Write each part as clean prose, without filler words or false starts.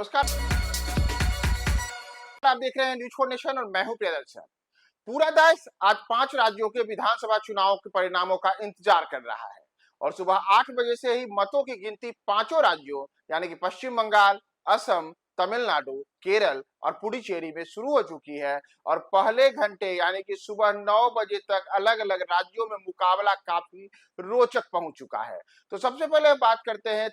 नमस्कार। आप देख रहे हैं न्यूज फॉर नेशन और मैं हूं प्रियदर्शन। पूरा देश आज 5 राज्यों के विधानसभा चुनाव के परिणामों का इंतजार कर रहा है और सुबह 8 बजे से ही मतों की गिनती पांचों राज्यों यानी कि पश्चिम बंगाल, असम, तमिलनाडु, केरल और पुडुचेरी में शुरू हो चुकी है। और पहले घंटे यानी कि सुबह 9 बजे तक अलग अलग राज्यों में मुकाबला काफी रोचक पहुंच चुका है। तो सबसे पहले बात करते हैं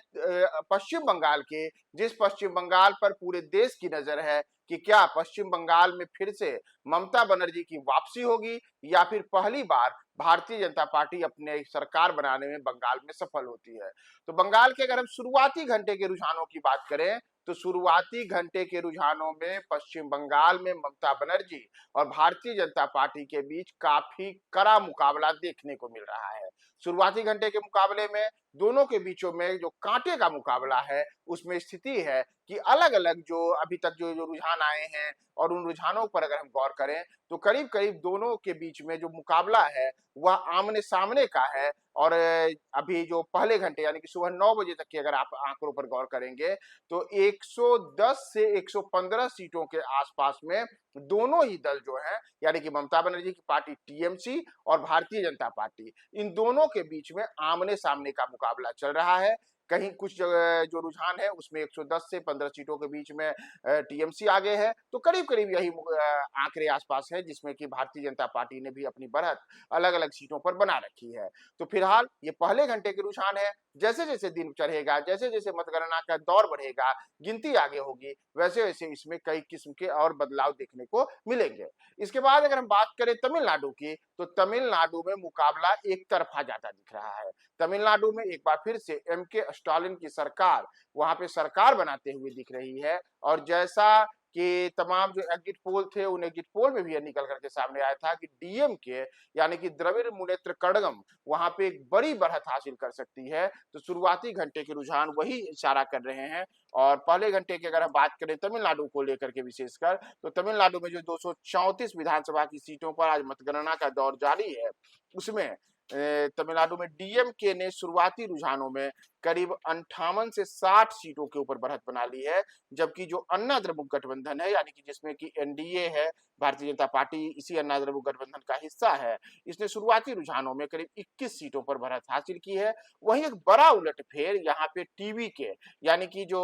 पश्चिम बंगाल के, जिस पश्चिम बंगाल पर पूरे देश की नजर है कि क्या पश्चिम बंगाल में फिर से ममता बनर्जी की वापसी होगी या फिर पहली बार भारतीय जनता पार्टी अपने सरकार बनाने में बंगाल में सफल होती है। तो बंगाल के अगर हम शुरुआती घंटे के रुझानों की बात करें तो शुरुआती घंटे के रुझानों में पश्चिम बंगाल में ममता बनर्जी और भारतीय जनता पार्टी के बीच काफी कड़ा मुकाबला देखने को मिल रहा है। शुरुआती घंटे के मुकाबले में दोनों के बीचों में जो कांटे का मुकाबला है उसमें स्थिति है कि अलग अलग जो अभी तक जो रुझान आए हैं और उन रुझानों पर अगर हम गौर करें तो करीब करीब दोनों के बीच में जो मुकाबला है वह आमने सामने का है। और अभी जो पहले घंटे यानी कि सुबह 9 बजे तक की अगर आप आंकड़ों पर गौर करेंगे तो 110 से 115 सीटों के आसपास में दोनों ही दल जो है यानी कि ममता बनर्जी की पार्टी टीएमसी और भारतीय जनता पार्टी, इन दोनों के बीच में आमने सामने का मुकाबला चल रहा है। कहीं कुछ जगह जो रुझान है उसमें 110 से 15 सीटों के बीच में टीएमसी आगे है, तो करीब करीब यही आंकड़े आसपास है जिसमें कि भारतीय जनता पार्टी ने भी अपनी बढ़त अलग अलग सीटों पर बना रखी है। तो फिलहाल ये पहले घंटे के रुझान है। जैसे जैसे दिन चढ़ेगा, जैसे जैसे मतगणना का दौर बढ़ेगा, गिनती आगे होगी, वैसे वैसे इसमें कई किस्म के और बदलाव देखने को मिलेंगे। इसके बाद अगर हम बात करें तमिलनाडु की तो तमिलनाडु में मुकाबला एक तरफा जाता दिख रहा है। तमिलनाडु में एक बार फिर से एमके स्टालिन की सरकार वहां पे सरकार बनाते हुए दिख रही है। और जैसा कि तमाम जो एग्जिट पोल थे उन एग्जिट पोल में भी यह निकल करके सामने आया था कि डीएमके यानी कि द्रविड़ मुनेत्र कड़गम वहां पे एक बड़ी बढ़त हासिल कर सकती है। तो शुरुआती घंटे के रुझान वही इशारा कर रहे हैं। और पहले घंटे की अगर हम बात करें तमिलनाडु को लेकर के विशेषकर तो तमिलनाडु में जो 234 विधानसभा की सीटों पर आज मतगणना का दौर जारी है उसमें तमिलनाडु में डीएमके ने शुरुआती रुझानों में करीब 58 से 60 सीटों के ऊपर बढ़त बना ली है। जबकि जो अन्ना द्रमुक गठबंधन है यानी कि जिसमें कि एनडीए है, भारतीय जनता पार्टी इसी अन्ना द्रमुक गठबंधन का हिस्सा है, इसने शुरुआती रुझानों में करीब 21 सीटों पर बढ़त हासिल की है। वहीं एक बड़ा उलटफेर यहाँ पे टीवी के यानी कि जो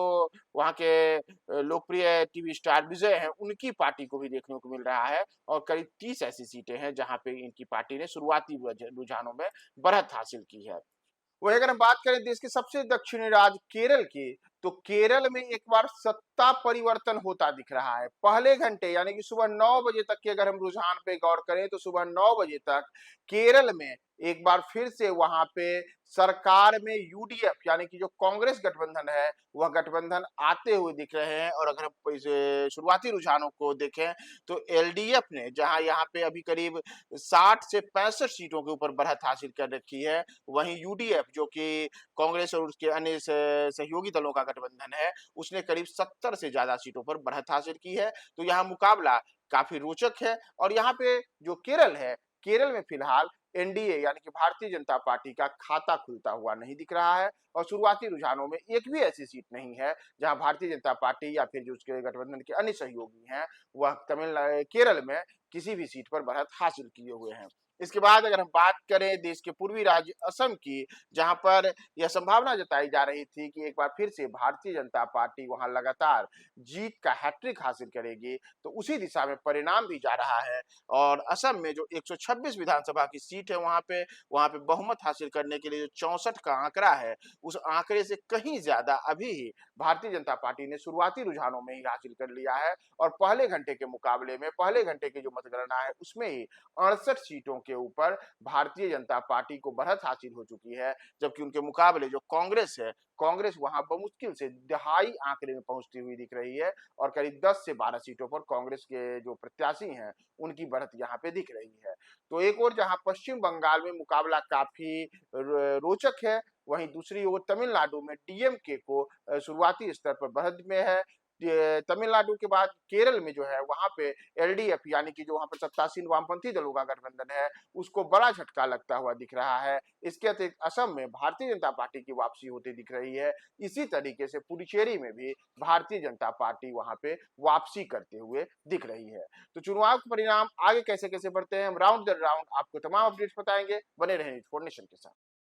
वहाँ के लोकप्रिय टीवी स्टार विजय हैं उनकी पार्टी को भी देखने को मिल रहा है। और करीब 30 ऐसी सीटें हैं जहां पे इनकी पार्टी ने शुरुआती रुझानों में बढ़त हासिल की है। वही अगर हम बात करें देश के सबसे दक्षिणी राज्य केरल की तो केरल में एक बार सत्ता परिवर्तन होता दिख रहा है। पहले घंटे यानी कि सुबह 9 बजे तक के अगर हम रुझान पे गौर करें तो सुबह 9 बजे तक केरल में एक बार फिर से वहां पे सरकार में यूडीएफ यानी कि जो कांग्रेस गठबंधन है वह गठबंधन आते हुए दिख रहे हैं। और अगर हम इसे शुरुआती रुझानों को देखें तो एलडीएफ ने जहां यहाँ पे अभी करीब 60 से 65 सीटों के ऊपर बढ़त हासिल कर रखी है, वहीं यूडीएफ जो कि कांग्रेस और उसके अन्य सहयोगी दलों का गठबंधन है उसने करीब 70 से ज्यादा सीटों पर बढ़त हासिल की है। तो यहाँ मुकाबला काफी रोचक है। और यहाँ पे जो केरल है, केरल में फिलहाल एनडीए यानी कि भारतीय जनता पार्टी का खाता खुलता हुआ नहीं दिख रहा है। और शुरुआती रुझानों में एक भी ऐसी सीट नहीं है जहां भारतीय जनता पार्टी या फिर जो उसके गठबंधन के अन्य सहयोगी हैं वह केरल में किसी भी सीट पर बढ़त हासिल किए हुए हैं। इसके बाद अगर हम बात करें देश के पूर्वी राज्य असम की, जहां पर यह संभावना जताई जा रही थी कि एक बार फिर से भारतीय जनता पार्टी वहां लगातार जीत का हैट्रिक हासिल करेगी, तो उसी दिशा में परिणाम भी जा रहा है। और असम में जो 126 विधानसभा की सीट है वहां पे बहुमत हासिल करने के लिए जो 64 का आंकड़ा है उस आंकड़े से कहीं ज्यादा अभी ही भारतीय जनता पार्टी ने शुरुआती रुझानों में ही हासिल कर लिया है। और पहले घंटे के मुकाबले में पहले घंटे की जो मतगणना है उसमें ही 68 सीटों के ऊपर भारतीय जनता पार्टी को बढ़त हासिल हो चुकी है। जबकि उनके मुकाबले जो कांग्रेस है, कांग्रेस वहां बमुश्किल से दहाई आंकड़े में पहुंचती हुई दिख रही है। और करीब 10 से 12 सीटों पर कांग्रेस के जो प्रत्याशी हैं उनकी बढ़त यहाँ पे दिख रही है। तो एक और जहां पश्चिम बंगाल में मुकाबला काफी रोचक है, वहीं दूसरी ओर तमिलनाडु में डीएमके को शुरुआती स्तर पर बढ़त में है। तमिलनाडु के बाद केरल में जो है वहां पे एलडीएफ यानी कि जो वहां पर सत्तासीन वामपंथी दलों का गठबंधन है उसको बड़ा झटका लगता हुआ दिख रहा है। इसके अतिरिक्त असम में भारतीय जनता पार्टी की वापसी होती दिख रही है। इसी तरीके से पुडुचेरी में भी भारतीय जनता पार्टी वहां पे वापसी करते हुए दिख रही है। तो चुनाव के परिणाम आगे कैसे कैसे बढ़ते हैं, हम राउंड दर राउंड आपको तमाम अपडेट्स बताएंगे। बने रहें न्यूज़4नेशन के साथ।